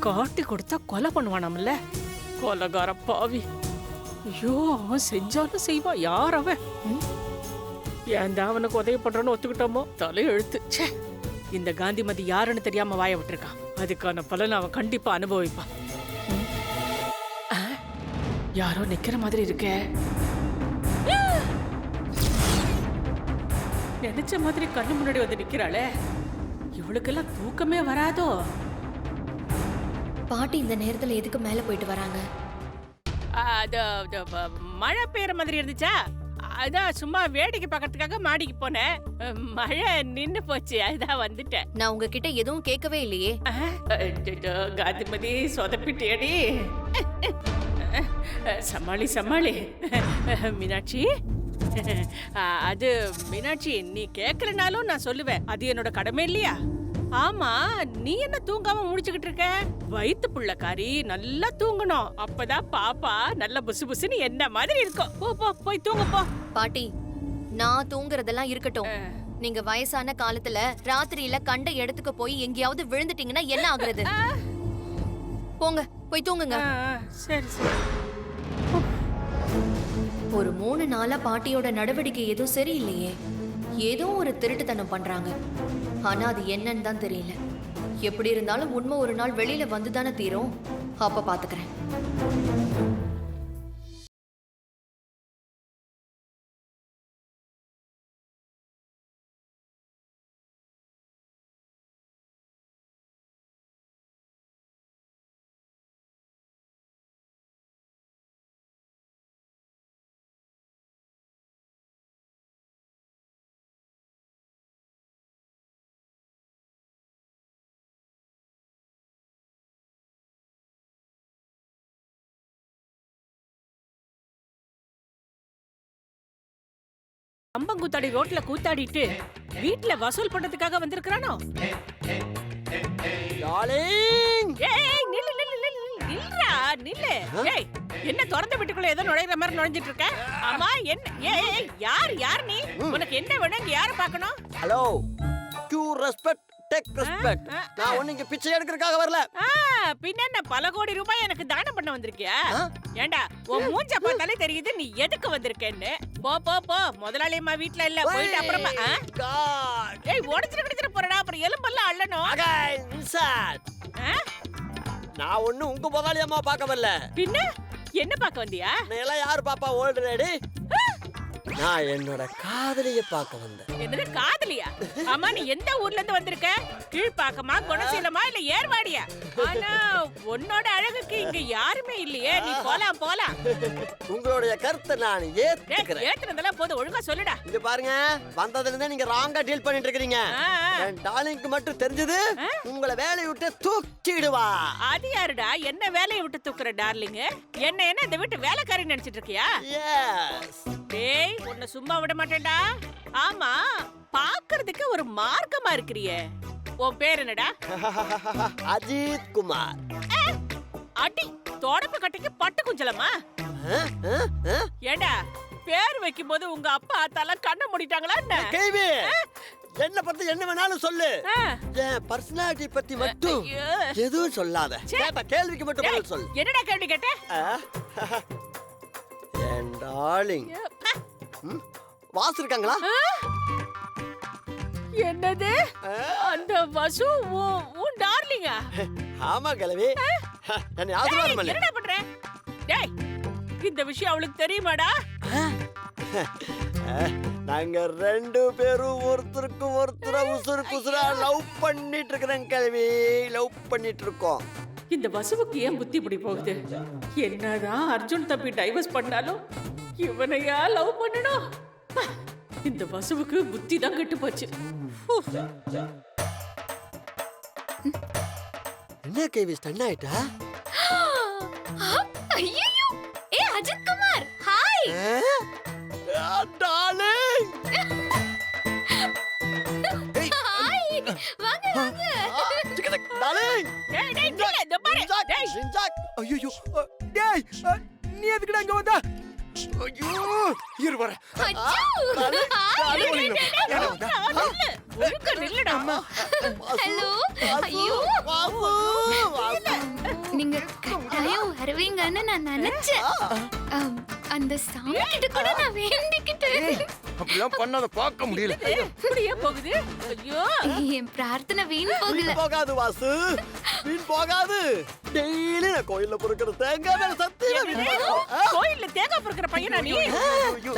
காட்டி கொடுத்தா கொலை பண்ணுவானாம்ல, கொலைகார பாவி. ஐயோ, அவன் செஞ்சாலும் செய்வான். யார் அவன்? ஏன் தான் அவனுக்கு உதவி பண்றோன்னு ஒத்துக்கிட்டோமோ தலையெழுத்து. ச்சே, இந்த காந்திமதி யாருன்னு தெரியாம வாய விட்டுருக்கான். அதுக்கான பலன் அவன் கண்டிப்பா அனுபவிப்பான். யாரோ நிக்கிற மாதிரி இருக்கே. நினைச்ச மாதிரி கண்ணு முன்னாடி வந்து நிக்கிறாளே, இவளுக்கெல்லாம் தூக்கமே வராதோ? பாட்டி இந்த நேரத்துல எதுக்கு மேல போயிட்டு வராங்க? மழை பெய்யற மாதிரி இருந்துச்சா, அதான் சும்மா வேடிக்கை பார்க்கறதுக்காக மாடிக்கு போனேன். மழை நின்னு போச்சு, அதான் வந்துட்டேன். நான் உங்ககிட்ட எதுவும் கேட்கவே இல்லையே. காந்திமதி சொதப்பிட்டேடி. சமாளி சமாளி. மீனாட்சி, அது மீனாட்சி, நீ கேட்கலனாலும் நான் சொல்லுவேன், அது என்னோட கடமை இல்லையா? ஆமா, நீ என்ன தூங்காம முடிச்சுக்கிட்டு இருக்க? வயித்து புள்ளக்காரி, நல்லா தூங்கணும். அப்பதான் பாப்பா நல்ல புசு புசுன்னு என்ன மாதிரி இருக்கும். போ போ, போய் தூங்க போ. பாட்டி, நான் தூங்குறதெல்லாம் இருக்கட்டும். நீங்க வயசான காலத்துல ராத்திரியில கண்ட இடத்துக்கு போய் எங்கேயாவது விழுந்துட்டீங்கன்னா என்ன ஆகுறது? போங்க, போய் தூங்குங்க. சரி சரி. ஒரு 3 நாளா பாட்டியோட நடவடிக்கை எதுவும் சரியில்லையே. ஏதோ ஒரு திருட்டுத்தனம் பண்றாங்க. ஆனா அது என்னன்னு தான் தெரியல. எப்படி இருந்தாலும் உண்மை ஒரு நாள் வெளியில வந்துதானே தீரும். அப்ப பாத்துக்கிறேன். அம்பங்குத்தாடி ரோட்ல கூத்தாடிட்டு வீட்ல வசூல் பண்றதுக்காக வந்திருக்கானோ? என்ன திறந்த வீட்டுக்குள்ள ஏதோ நுழையிற மாதிரி நுழைஞ்சிட்டு இருக்க? ஆமா, என்ன? யார் நீ? உனக்கு என்ன வேணும்? யார பார்க்கணும்? Hello, to respect, take respect. நான் ஒண்ணு இங்க பிச்சை எடுக்கிறதுக்காக வரல. பின்ன என்ன பல கோடி ரூபாய் எனக்கு தானம் பண்ண வந்திருக்கியா? ஏண்டா, உன் மூஞ்ச பார்த்தாலே தெரியுது நீ எதுக்கு வந்திருக்கேன்னு. போ போ போ, முதலாளி அம்மா வீட்ல இல்ல, போயிட்டு அப்புறமா. ஏய், உடைச்சிட்டு போறடா, அப்புறம் எலும்பெல்லாம் அள்ளணும். நான் ஒண்ணு உங்க முதலாளி அம்மா பார்க்க வரல. பின்ன என்ன பார்க்க வந்தியா? நீ எல்லாம் யாரு பாப்பா ஆல்ரெடி? நான் என்னோட காதலிய பார்க்க வந்தேன். என்னது காதலியா? ஆமா, நீ எந்த ஊர்ல இருந்து வந்திருக்க? கீழ்பாக்கமா, குணசீலமா, இல்ல ஏர்வாடியா? ஆனா உன்னோட அழகுக்கு இங்க யாருமே இல்லையே. நீ போலாம் போலாம். உங்களுடைய கருத்தை நான் ஏத்துக்கிறேன். ஏத்துனதெல்லாம் போதும், ஒழுங்கா சொல்லுடா. இங்க பாருங்க, வந்ததுல இருந்தே நீங்க ராங்கா டீல் பண்ணிட்டு இருக்கீங்க. என் டார்லிங்க்கு மட்டும் தெரிஞ்சது உங்களை வேலையை விட்டு தூக்கிடுவா. அது யாருடா என்ன வேலையை விட்டு தூக்குற டார்லிங்? என்ன இந்த வீட்டு வேலைக்காரி நினைச்சிட்டு இருக்கியா? எஸ். டேய், உன்னை சும்மா விட மாட்டேன்டா. ஆமா, பாக்குறதுக்கு ஒரு மார்க்கமா இருக்கறியே. உன் பேர் என்னடா? அஜித் குமார். அடி தொடப்பு கட்டைக்கு பட்டு குஞ்சலமா? ஏண்டா, பேர் வைக்கும் போது உங்க அப்பா அத்தால கண்ணை மூடிட்டாங்களா என்ன? கேவி, என்ன பத்தி என்ன வேணாலும் சொல்லு. என் பர்சனாலிட்டி பத்தி மட்டும் எதுவும் சொல்லாத. கேட்ட கேள்விக்கு மட்டும் பதில் சொல்லு. என்னடா கேள்வி கேட்ட? என் டார்லிங் வாஸ் இருக்காங்களா? என்னது? அந்த வசு உன் டார்லிங்கா? ஆமா கிழவி, என்ன ஆசீர்வாதம் பண்ணு. என்னடா பண்ற? டேய், இந்த விஷயம் அவளுக்கு தெரியுமாடா? நாங்க 2 பேரும் ஒருத்தருக்கு ஒருத்தர உசுறு குசுரா லவ் பண்ணிட்டு இருக்கிறோம் கிழவி, லவ் பண்ணிட்டு இருக்கோம். இந்த வசுவுக்கு ஏன் புத்தி இப்படி போகுது? என்னதான் அர்ஜுன் தம்பி டைவர்ஸ் பண்ணாலும் இவனையா லவ் பண்ணணும்? இந்த வசுவுக்கு புத்தி தான் கெட்டு போச்சு. என்ன கேவி, ஸ்டன் ஆயிட்டா? ஐயோ, ஏ Ajith Kumar, hi. Darling, hi, வாங்க வாங்க. டார்லிங், டேய் டேய் நில்ல, இந்த பாரு. டேய் ஷின்ஜாக். ஐயோ, டேய், நீ எதுக்குடா இங்க வந்த? ஐயோ, இரு வர. நில்லுடா. ஹலோ, ஐயோ, வாசு, வாசு. வருவீங்கன்னு நான் நினைச்சேன். அந்த சாமி கிட்ட கூட நான் வேண்டிக்கிட்டேன். அப்படிலாம் பண்ணாத பார்க்க முடியல. இப்படியே போகுது. ஐயோ என் பிரார்த்தனை வீண் போகல. வீண் போகாது வாசு, வீண் போகாது. டெய்லி நான் கோயில்ல பொறுக்கிற தேங்காய் மேல சத்தியமா வீண் போகாது. கோயில்ல தேங்காய் பொறுக்கிற பையனா நீ?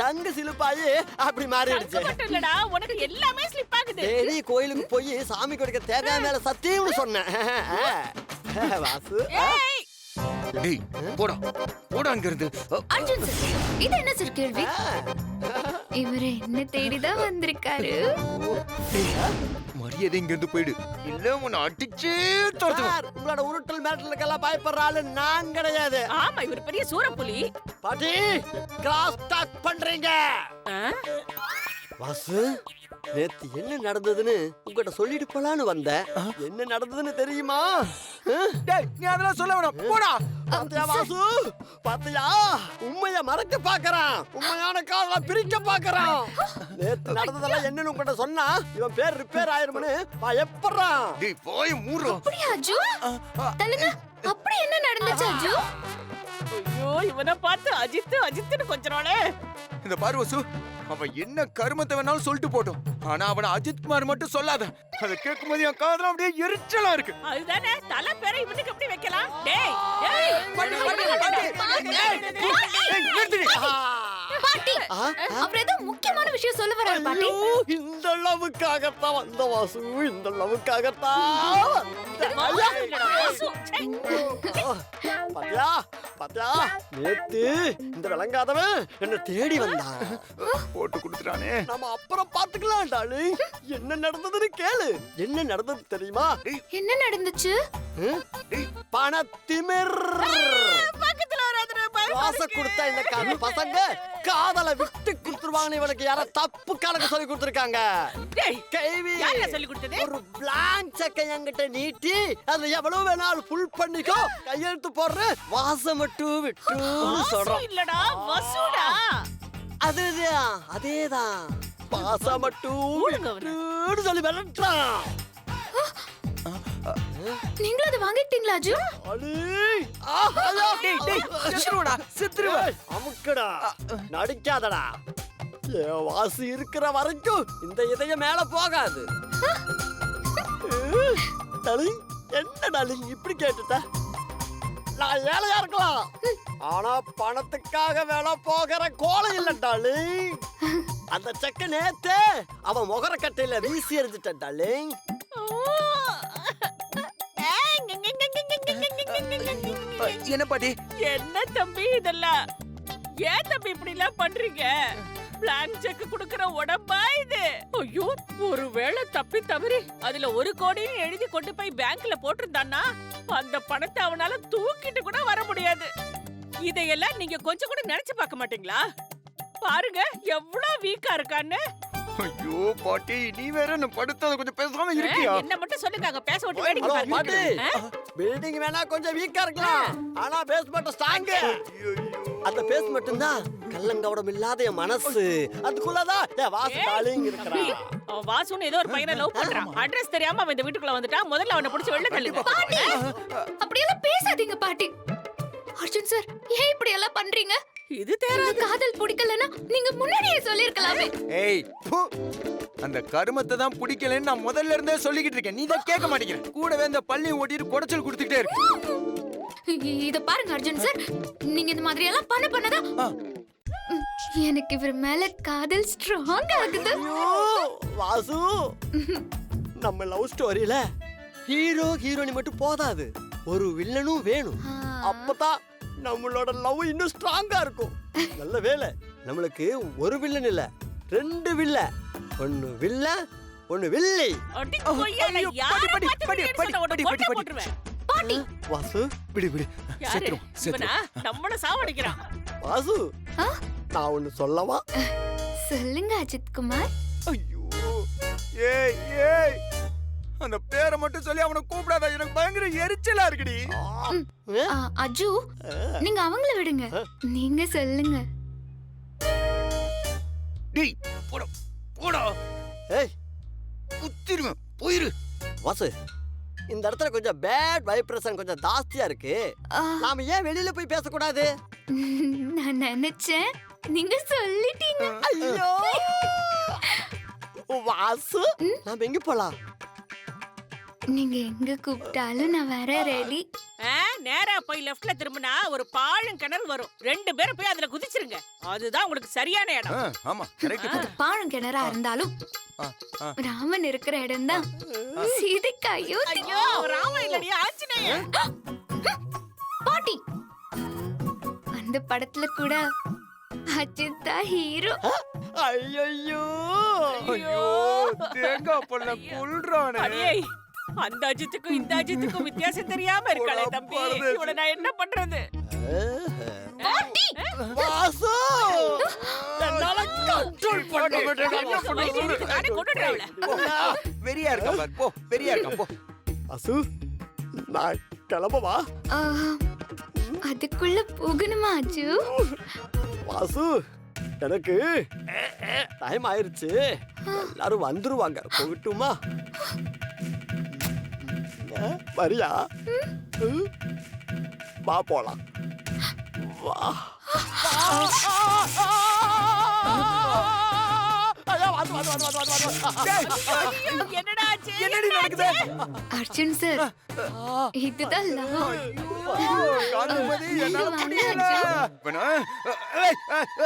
சங்கு சிலுப்பாயி அப்படி மாறிடுச்சு. அது மட்டும் இல்லடா, உனக்கு எல்லாமே ஸ்லிப் ஆகுது. டெய்லி கோயிலுக்கு போய் சாமி கொடுக்க தேங்காய் மேல சத்தியம்னு சொன்னேன். வாசு ஏய், டேய் போடா போடா அங்க இருந்து. அர்ஜுன் சார், இது என்ன சார் கேள்வி? இவரு என்ன தேடிதான் வந்திருக்காரு. மரியாதை இங்க இருந்து போயிடு, இல்ல உன்னை அடிச்சே துரத்துவேன். சார், உங்களோட உருட்டல் மேட்டலுக்கெல்லாம் பயப்படுற ஆளு நான் கிடையாது. ஆமா இவர் பெரிய சூரப்புலி. பாட்டி கிராஸ் டாக் பண்றீங்க. ஆ? வாசு, நேத்து என்ன நடந்ததுன்னு உங்ககிட்ட சொல்லிட்டு போலான்னு வந்தேன். என்ன நடந்ததுன்னு தெரியுமா? டேய் நீ அதெல்லாம் சொல்ல வேணாம், போடா. பாத்தியா வாசு, பாத்தியா உண்மைய மறைக்க பாக்குறான், உண்மையான காதல பிரிக்க பாக்குறான். நேத்து நடந்ததெல்லாம் என்னன்னு உங்ககிட்ட சொன்னா இவன் பேர் ரிப்பேர் ஆயிரும்னு பயப்படுறான். டேய் போய் மூடு. அப்படியா அர்ஜு? தள்ளுங்க. அப்படி என்ன நடந்துச்சு அர்ஜு? ஐயோ இவனை பார்த்து அஜித் அஜித்னு கொஞ்சறாளே. இந்த பாரு வசு, அவன் என்ன கருமத்தை வேணாலும் சொல்லிட்டு போட்டோம், ஆனா அவனை அஜித் குமார் மட்டும் சொல்லாத. அதை கேட்கும் போது என் காதெல்லாம் அப்படியே எரிச்சலா இருக்கு. அதுதானே தலை பேரை இவனுக்கு எப்படி வைக்கலாம்? டேய் டேய் பாட்டி, அப்புறம் ஏதோ முக்கியமான விஷயம் சொல்ல வராரு பாட்டி. ஐயோ, இந்த லவ்வுக்காகத்தான் வந்த வாசு, இந்த லவ்வுக்காகத்தான் வந்த. பாத்தியா பாத்தியா, நேத்து இந்த விளங்காதவன் என்ன தேடி வந்தான். போட்டு கொடுத்துட்டானே. நம்ம அப்புறம் பாத்துக்கலாம் டார்லிங். என்ன நடந்ததுன்னு கேளு. என்ன நடந்தது தெரியுமா? என்ன நடந்துச்சு? பணத்திமிர். பக்கத்துல வராதடா பாரு. காசை கொடுத்தா இந்த பசங்க காதலை விட்டு கொடுத்துருவாங்கன்னு இவனுக்கு யாரோ தப்பு கணக்கு சொல்லி கொடுத்துருக்காங்க. டேய் கேவி, யாரா சொல்லி கொடுத்தது? ஒரு பிளாங்க் செக்கை என்கிட்ட நீட்டி அதுல எவ்வளவு வேணாலும் ஃபுல் பண்ணிக்கோ, கையெழுத்து போடுற, வாசம் மட்டும் விட்டுன்னு வாசு சொல்றான். இல்லடா வசுடா. அதுதான் அதேதான், வாசம் மட்டும் ஊடுங்க அவனை. விட்டுன்னு சொல்லி விரட்டுறான். நீங்களும் அதை வாங்கிட்டீங்களா அர்ஜு? அலி, ஆஹா, டேய் டேய் செத்துருவடா, செத்துருவ. ஏய், அமுக்குடா, நடிக்காதடா. என் வாசு இருக்கிற வரைக்கும் இந்த இதயம் மேல போகாது. டார்லிங், என்ன டார்லிங் இப்படி கேட்டுட்ட? நான் ஏழையா இருக்கலாம், ஆனா பணத்துக்காக வேலை போகிற கோலம் இல்ல டார்லிங். அந்த செக்க நேத்து அவன் முகர கட்டையில வீசி எறிஞ்சிட்ட டார்லிங். என்ன பாட்டி? என்ன தம்பி இதெல்லாம்? ஏன் தம்பி இப்படி எல்லாம் பண்றீங்க? பிளாங்க் செக் குடுக்கற உடம்பா இது? ஐயோ, ஒருவேளை தப்பி தவறி அதுல 1 கோடின்னு எழுதி கொண்டு போய் பேங்க்ல போட்டிருந்தான்னா அந்த பணத்தை அவனால தூக்கிட்டு கூட வர முடியாது. இதையெல்லாம் நீங்க கொஞ்சம் கூட நினைச்சு பார்க்க மாட்டீங்களா? பாருங்க எவ்வளவு வீக்கா இருக்கான்னு. ஐயோ பாட்டி, நீ வேற என்ன படுத்தத கொஞ்சம் பேசாம இருக்கியா? என்ன மட்டும் சொல்லுங்க, அங்க பேச விட்டு வேடிக்கை ஹலோ, பாருங்க. பாட்டி, பில்டிங் வேணா கொஞ்சம் வீக்கா இருக்கலாம், ஆனா பேஸ்மெண்ட் ஸ்ட்ராங். அந்த பேஸ்மெண்ட் தான் கள்ளங்கவடம் இல்லாத என் மனசு, அதுக்குள்ளதான் என் வாசு டார்லிங் இருக்கறா. அவன் வாசுன்னு ஏதோ ஒரு பையனை லவ் பண்றான். அட்ரஸ் தெரியாம அவன் இந்த வீட்டுக்குள்ள வந்துட்டா. முதல்ல அவனை பிடிச்சு வெளில தள்ளுங்க. பாட்டி, அப்படியெல்லாம் பேசாதீங்க பாட்டி. அர்ஜுன் சார், ஏன் இப்படி எல்லாம் பண்றீங்க? இது எனக்கு காதல் பிடிக்கலன்னா நீங்க முன்னாடியே சொல்லிருக்கலாமே. ஏய் பு, அந்த கருமத்தை தான் பிடிக்கலன்னு நான் முதல்ல இருந்தே சொல்லிக்கிட்டு இருக்கேன், நீ தான் கேட்க மாட்டேங்கிற. கூடவே இந்த பள்ளியை ஓட்டிட்டு குடைச்சல் கொடுத்துக்கிட்டே இருக்கு. இத பாருங்க அர்ஜுன் சார், நீங்க இந்த மாதிரி எல்லாம் பண்ணதான் எனக்கு இவர் மேல காதல் ஸ்ட்ராங் ஆகுது. ஐயோ, வாசு, நம்ம லவ் ஸ்டோரியில ஹீரோ ஹீரோனி மட்டும் போதாது, ஒரு வில்லனும் வேணும். அப்பதான் நம்மளோட லவ் இன்னும் ஸ்ட்ராங்கா இருக்கும். நல்ல வேளை நம்மளுக்கு ஒரு வில்லன் இல்ல, 2 வில்ல. ஒன்னு வில்ல, ஒன்னு வில்லி. அடி கொய்யால யாரை படி, பார்த்து படி, வில்லின்னு படி, சொன்ன உடனே படி, கொட்டை படி, போட்டுருவேன். பாட்டி, வாசு, விடு விடு, யாரு? செத்துரும் இவனா? செத்துரும். நம்மள சாவடிக்கிறான். வாசு, நான் ஒன்னு சொல்லவா? சொல்லுங்க அஜித் குமார். ஐயோ, ஏய் ஏய், அந்த பேரை மட்டும் சொல்லி அவனை கூப்பிடாத, எனக்கு பயங்கர எரிச்சலா இருக்குடி. அஜு, நீங்க அவங்கள விடுங்க, நீங்க சொல்லுங்க. டேய் போடா போடா, ஏய் குத்திருவேன், போயிரு. வாசு, இந்த இடத்துல கொஞ்சம் பேட் வைப்ரேஷன் கொஞ்சம் ஜாஸ்தியா இருக்கு. ஆ, நாம ஏன் வெளியில போய் பேசக்கூடாது? நான் நினைச்சேன் நீங்க சொல்லிட்டீங்க. ஐயோ வாசு, நாம எங்க போலாம்? நீங்க எங்க கூப்பிட்டாலும் நான் வர ரெடி. நேரா போய் லெஃப்ட்ல திரும்பினா ஒரு பாழும் கிணறு வரும். 2 பேரும் போய் அதுல குதிச்சிருங்க. அதுதான் உங்களுக்கு சரியான இடம். ஆமா கரெக்ட். அது பாழும் கிணறா இருந்தாலும் ராமன் இருக்கிற இடம் தான் சீதைக்கு அயோத்தி. ஐயோ ராம இல்லடி ஆஞ்சநேயர். பாட்டி, அந்த படத்துல கூட அஜித் தான் ஹீரோ. ஐயோ ஐயோ தேங்காய் பல்ல கொல்றானே. அடியே, அந்த அஜித்துக்கும் இந்த அஜித்துக்கும் வித்தியாசம் தெரியாம இருக்காளே தம்பி. இவனை நான் என்ன பண்றது? வாசு, என்னால கண்ட்ரோல் பண்ண முடியல. நானே கொண்டுடுறேன் அவளை. வெறியா இருக்கா பாரு, போ வெறியா இருக்கா போ. வாசு, நான் கிளம்பவா? ஆ, அதுக்குள்ள போகணுமா அஜு? வாசு, எனக்கு டைம் ஆயிருச்சு. எல்லாரும் வந்துருவாங்க. போகட்டுமா? வரியா? வா போலாம். வா. ஐயா, வாசு, வாசு, வாசு, வாசு, வாசு, வாசு. ஐயோ, என்னடா ஆச்சு? என்னடி நடக்குது? அர்ஜுன் சார், இதுதான் love. காந்திமதி என்னால முடியல. வேணா?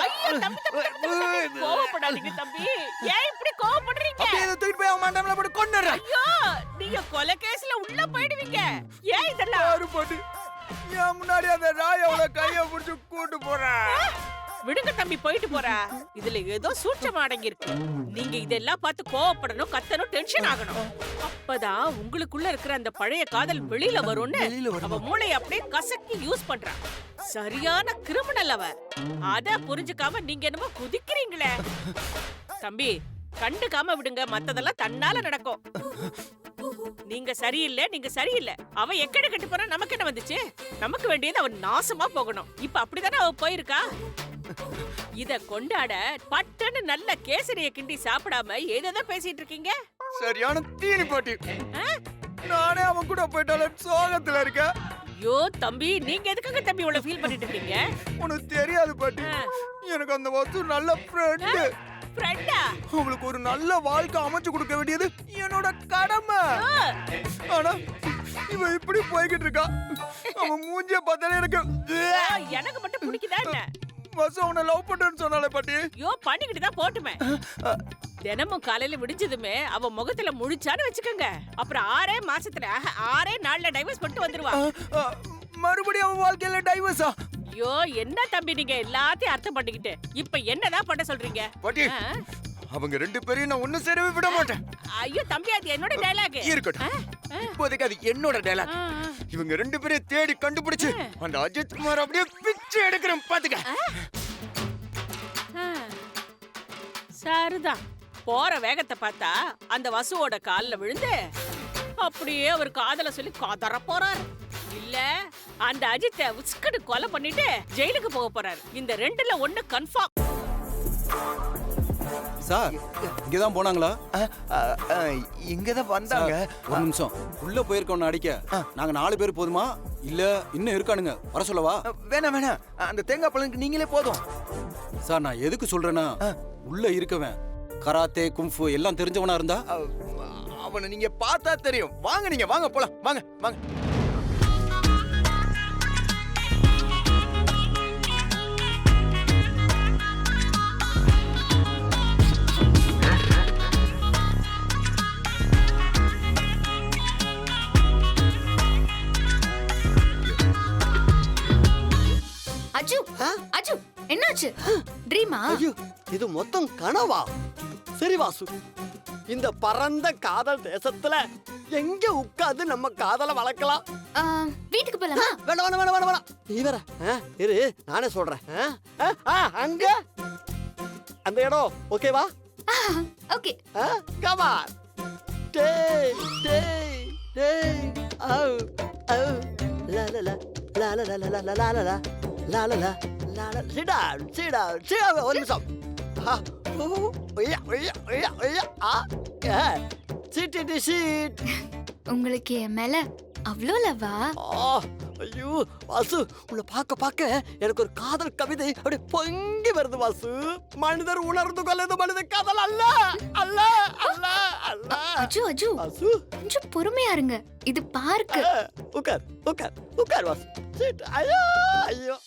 ஐயோ, தம்பி, கோவப்படாதீங்க தம்பி. ஏன் இப்படி கோவப்படுறீங்க? அப்படியே இதை தூக்கிட்டு போய் அவன் மண்டபம்ல போட்டு கொன்னுடுறேன். ஐயோ, நீங்க கொலை கேஸ்ல உள்ள போயிடுவீங்க. ஏன் இதெல்லாம்? யாரு போட்டு என் முன்னாடி அந்த ராயோட கைய புடிச்சு கூட்டு போறேன். விடுங்க தம்பி, போயிட்டு போறா. இதுல ஏதோ சூட்சம் அடங்கி இருக்கு. நீங்க இதெல்லாம் பார்த்து கோவப்படணும், கத்தணும், டென்ஷன் ஆகணும். அப்பதான் உங்களுக்குள்ள இருக்கிற அந்த பழைய காதல் வெளியில வரும்னு அவ மூளையை அப்படியே கசக்கி யூஸ் பண்றா. சரியான கிரிமினல் அவ. அத புரிஞ்சுக்காம நீங்க என்னமோ குதிக்கிறீங்களே. தம்பி, கண்டுக்காம விடுங்க, மத்ததெல்லாம் தன்னால நடக்கும். நீங்க சரியில்லை, நீங்க சரியில்லை. அவ எக்கட கட்டி போறா, நமக்கு என்ன வந்துச்சு? நமக்கு வேண்டியது அவன் நாசமா போகணும். இப்ப அப்படிதானே அவ போயிருக்கா. இத கொண்டாட பட்டுன்னு நல்ல கேசரிய கிண்டி சாப்பிடாம ஏதோ பேசிட்டு இருக்கீங்க. சரியான தீனி பாட்டி. நானே அவன் கூட போயிட்டாலும் சோகத்துல இருக்க. ஐயோ தம்பி, நீங்க எதுக்காக தம்பி இவ்வளவு ஃபீல் பண்ணிட்டு இருக்கீங்க? உனக்கு தெரியாது பாட்டி, எனக்கு அந்த வசு நல்ல ஃப்ரெண்டு. ஃப்ரெண்டா? அவளுக்கு ஒரு நல்ல வாழ்க்கை அமைச்சு கொடுக்க வேண்டியது என்னோட கடமை. ஆனா இவ இப்படி போய்கிட்டு இருக்கா. அவன் மூஞ்சிய பார்த்தாலே எனக்கு மட்டும் பிடிக்குதா என்ன? வசு அவனை லவ் பண்றேன்னு சொன்னாலே பாட்டி. ஐயோ, பண்ணிக்கிட்டு தான் போட்டுமே. தினமும் காலையில விடிஞ்சதுமே அவ முகத்துல முழிச்சான்னு வச்சுக்கோங்க, அப்புறம் 6 மாசத்துல 6 நாள்ல டைவர்ஸ் பண்ணிட்டு வந்துருவா. மறுபடியும் அவன் வாழ்க்கையில டைவர்ஸா? ஐயோ, என்ன தம்பி நீங்க எல்லாத்தையும் அர்த்தம் பண்ணிக்கிட்டு இப்ப என்னதான் பண்ண சொல்றீங்க? பாட்டி, அவங்க 2 பேரையும் நான் ஒண்ணு சேரவே விட மாட்டேன். ஐயோ தம்பி, அது என்னோட டயலாக். இருக்கட்டும், இப்போதைக்கு அது என்னோட டயலாக். இவங்க 2 பேரையும் தேடி கண்டுபிடிச்சு அந்த அஜித் குமார் அப்படியே பிச்சை எடுக்கிறேன் பாத்துக்க. சரிதான். போற வேகத்தை பார்த்தா அந்த வசுவோட கால்ல விழுந்து அப்படியே அவர் காதல சொல்லி காதற போறாரு. இல்ல அந்த அஜித்தை உஸ்கடு கொலை பண்ணிட்டு ஜெயிலுக்கு போக போறாரு. இந்த 2ல 1 கன்ஃபார்ம். சார், இங்கதான் போனாங்களா? இங்கதான் வந்தாங்க. ஒரு நிமிஷம். உள்ள போயிருக்கோன்னு அடிக்க நாங்க 4 பேர் போதுமா, இல்ல இன்னும் இருக்கானுங்க? வர சொல்லவா? வேணாம் வேணாம், அந்த தேங்காய் பழனுக்கு நீங்களே போதும். சார், நான் எதுக்கு சொல்றேன்னா, உள்ள இருக்கவன் கராத்தே கும்ஃபு எல்லாம் தெரிஞ்சவனா இருந்தா அவனை நீங்க பார்த்தா தெரியும். வாங்க, நீங்க வாங்க போலாம். வாங்க வாங்க. அஜு, அஜு, என்னாச்சு? ட்ரீமா? ஐயோ, இது மொத்தம் கனவா? சரி வாசு, இந்த பரந்த காதல் தேசத்துல எங்க உட்கார்ந்து நம்ம காதலை வளர்க்கலாம்? வீட்டுக்கு போலாமா? வேணாம் வேணாம் வேணாம் வேணாம். நீ வேற இரு, நானே சொல்றேன். அங்க அந்த இடம் ஓகேவா? ஓகே. Come on. டேய் டேய் டேய். ஓ ஓ லா லா லா லா லா லா லா லா லா லா லா லா லா லா. Sit down, sit down, sit down. ஒரு நிமிஷம். ஒய்யா ஒய்யா ஒய்யா ஒய்யா. Sit in the seat. உங்களுக்கு என் மேல அவ்வளோ லவ்வா? ஐயோ வாசு, உன்னை பார்க்க பார்க்க எனக்கு ஒரு காதல் கவிதை அப்படியே பொங்கி வருது வாசு. மனிதர் உணர்ந்து கொள்ளது மனித காதல் அல்ல அல்ல அல்ல அல்ல. அஜு அஜு வாசு கொஞ்சம் பொறுமையா இருங்க, இது பார்க்கு. உட்கார் உட்கார் உட்கார் வாசு. சீட். ஐயோ ஐயோ.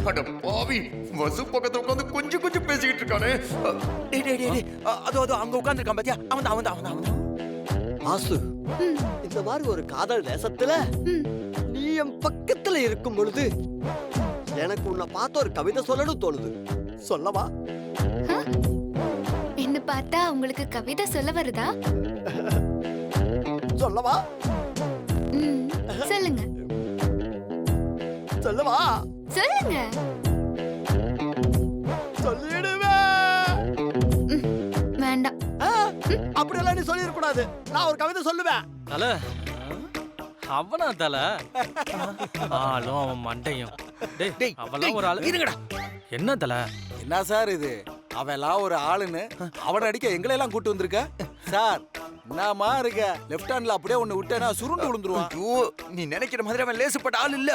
அட பாவி, வசு பக்கத்துல உட்காந்து கொஞ்சம் கொஞ்சம் பேசிக்கிட்டு இருக்கானே. டேய் டேய் டேய், அதோ அதோ அங்க உட்கார்ந்திருக்கான் பாத்தியா? அவன். வாசு, இந்த மாதிரி ஒரு காதல் தேசத்துல நீ என் பக்கத்துல இருக்கும் பொழுது எனக்கு உன்னை பார்த்து ஒரு கவிதை சொல்லணும் தோணுது. சொல்லவா? என்ன பார்த்தா உங்களுக்கு கவிதை சொல்ல வருதா? சொல்லவா? சொல்லுங்க சொல்லவா? சொல்லுங்க. சொல்லிடுவேன். வேண்டாம். அப்படியெல்லாம் நீ சொல்லிடக்கூடாது. நான் ஒரு கவிதை சொல்லுவேன். தல அவனா தல ஆளும் அவன் மண்டையும். டேய் அவெல்லாம் ஒரு ஆளு. இருங்கடா. என்ன தல? என்ன சார் இது? அவெல்லாம் ஒரு ஆளுன்னு அவனை அடிக்க எங்களை எல்லாம் கூட்டு வந்திருக்க சார். என்னமா இருக்க? லெஃப்ட் ஹேண்ட்ல அப்படியே ஒண்ணு விட்டேனா சுருண்டு விழுந்துருவான். ஐயோ, நீ நினைக்கிற மாதிரி அவன் லேசுப்பட்ட ஆள் இல்ல.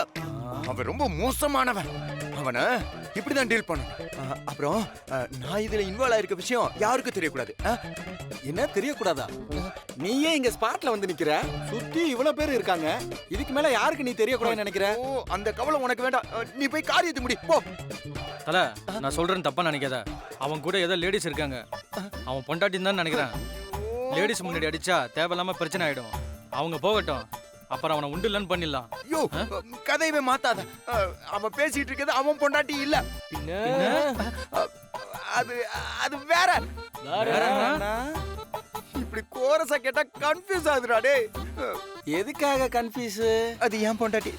அவன் ரொம்ப மோசமானவன். அவனை இப்படிதான் டீல் பண்ணணும். அப்புறம் நான் இதுல இன்வால்வ் ஆயிருக்க விஷயம் யாருக்கும் தெரியக்கூடாது. என்ன தெரியக்கூடாதா? நீயே இங்க ஸ்பாட்ல வந்து நிக்கிற, சுத்தி இவ்வளவு பேர் இருக்காங்க. இதுக்கு மேல யாருக்கு நீ தெரியக்கூடாதுன்னு நினைக்கிற? ஓ, அந்த கவலை உனக்கு வேண்டாம். நீ போய் காரியத்தை முடி போ. தல நான் சொல்றேன்னு தப்பா நினைக்காத. அவன் கூட ஏதோ லேடிஸ் இருக்காங்க. அவன் பொண்டாட்டின்னு தான் நினைக்கிறேன். லேடிஸ் முன்னாடி அடிச்சா தேவையில்லாம பிரச்சனை ஆயிடும். அவங்க போகட்டும், அப்புறம் அவனை உண்டு இல்லைன்னு பண்ணிடலாம். ஐயோ, கதையவே மாத்தாத. அவன் பேசிட்டு இருக்கிறது அவன் பொண்டாட்டி இல்ல. அது அது வேற. இப்படி கோரஸா கேட்டா கன்ஃபியூஸ் ஆகுதுடா டேய். எதுக்காக கன்ஃபியூஸ்? அது ஏன் பொண்டாட்டி.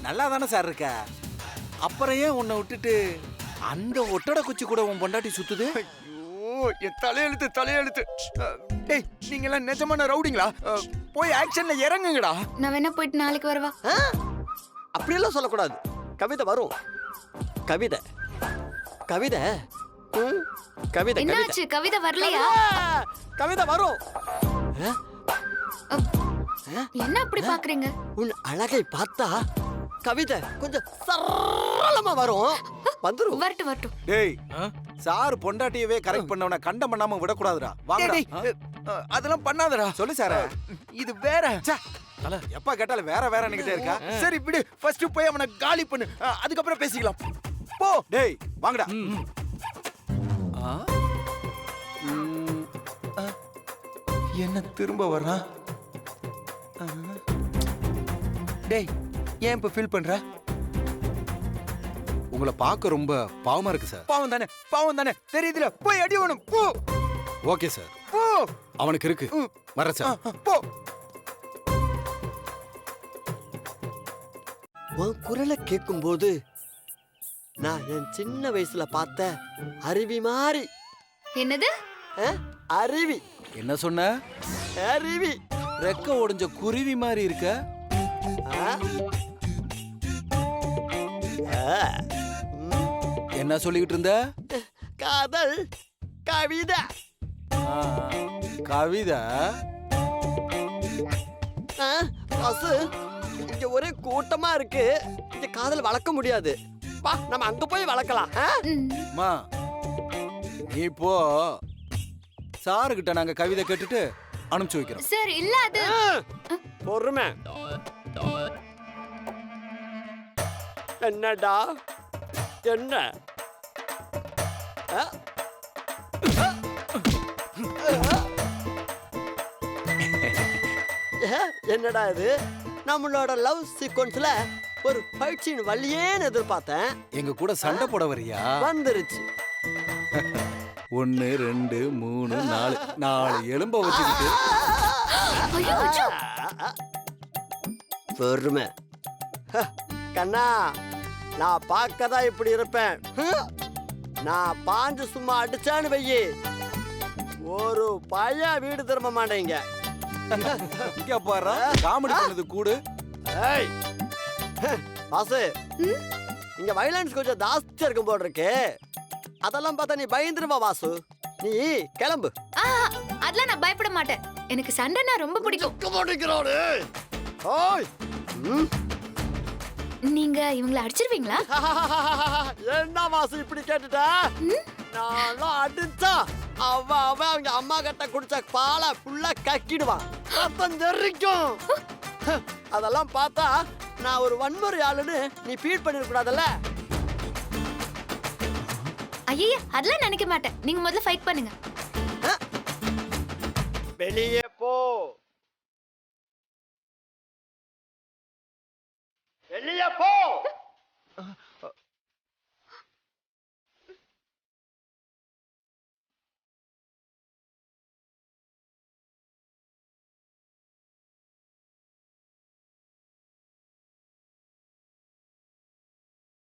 நல்லா தானே சார் இருக்க. அப்புறம் ஏன் உன்னை விட்டுட்டு அந்த ஒட்டடை குச்சி கூட உன் பொண்டாட்டி சுத்துது? ஐயோ, என் தலையெழுத்து. டேய், நீங்க எல்லாம் நிஜமான ரவுடிங்களா? போய் ஆக்ஷன்ல இறங்குங்கடா. நான் வேணா போயிட்டு நாளைக்கு வரவா? அப்படியெல்லாம் சொல்லக்கூடாது. கவிதை வரும். கவிதை கவிதை கவிதை என்னாச்சு? கவிதை வரலையா? கவிதை வரும். என்ன அப்படி பாக்குறீங்க? உன் அழகை பார்த்தா கவிதை கொஞ்சம் சரளமா வரும். வந்துரும். வரட்டும். டேய், சார் பொண்டாட்டியவே கரெக்ட் பண்ணவன கண்டம் பண்ணாம விடக்கூடாதுடா. வாங்கடா. டேய், அதெல்லாம் பண்ணாதடா. சொல்லு சார். இது வேற. தல எப்ப கேட்டாலும் வேற வேற நிக்கிட்டே இருக்கா. சரி விடு, ஃபர்ஸ்ட் போய் அவனை காலி பண்ணு. அதுக்கப்புறம் பேசிக்கலாம். போ. டேய் வாங்கடா. என்ன திரும்ப வர்றான்? டேய், ஏன் இப்ப ஃபீல் பண்ற? உங்களை பார்க்க ரொம்ப பாவமா இருக்கு சார். பாவம் தானே தெரியுதுல. போய் அடி வேணும். போ. ஓகே சார், போ. அவனுக்கு இருக்கு. வர சார். போ. உன் குரலை கேட்கும்போது நான் என் சின்ன வயசுல பார்த்த அருவி மாதிரி. என்னது? அருவி. என்ன சொன்ன? அருவி. ரெக்க ஒடிஞ்ச குருவி மாதிரி இருக்க. என்ன சொல்லிக்கிட்டு இருந்த? காதல் கவிதை. கவிதை? பசு, இங்க ஒரே கூட்டமா இருக்கு. இங்க காதல் வளர்க்க முடியாது. வா, நம்ம அங்க போய் வளர்க்கலாம். மா, நீ போ. சாருகிட்ட நாங்க கவிதை கேட்டுட்டு அனுப்பிச்சு வைக்கிறோம். சார் இல்ல அது. பொறுமை. என்னடா? என்ன? என்னடா இது? நம்மளோட லவ் சீக்வன்ஸ்ல ஒரு ஃபைட் சீன் வள்ளியேன்னு எதிர்பார்த்தேன். எங்க கூட சண்டை போட வரியா? வந்துருச்சு. 1 2 3 4 4 எலும்ப வச்சுக்கிட்டு. பொறுமை. கண்ணா, நான் பார்க்கதான் இப்படி இருப்பேன். நான் பாஞ்சு சும்மா அடிச்சான்னு வையி, ஒரு பையன் வீடு திரும்ப மாட்டேங்க. இங்க பாரு காமெடி பண்ணது கூடு. ஏய் வாசு, இங்க வைலன்ஸ் கொஞ்சம் ஜாஸ்தியா இருக்கும் போல இருக்கு. அதெல்லாம் பார்த்தா நீ பயந்துருவா வாசு. நீ கிளம்பு. அதெல்லாம் நான் பயப்பட மாட்டேன். எனக்கு சண்டைனா ரொம்ப பிடிக்கும். ஓய் நீங்க இவங்கள அடிச்சிருவீங்களா? என்ன வாசு இப்படி கேட்டுட்ட? நானும் அடிச்சா அவன் அவங்க அம்மா கிட்ட குடிச்ச பாலை ஃபுல்லா கக்கிடுவான், ரத்தம் தெறிக்கும். அதெல்லாம் பார்த்தா நான் ஒரு வன்முறை ஆளுன்னு நீ ஃபீல் பண்ணிருக்கூடாதுல்ல. ஐயா அதெல்லாம் நினைக்க மாட்டேன். நீங்க முதல்ல ஃபைட் பண்ணுங்க. வெளியே போ, வெளியே போ.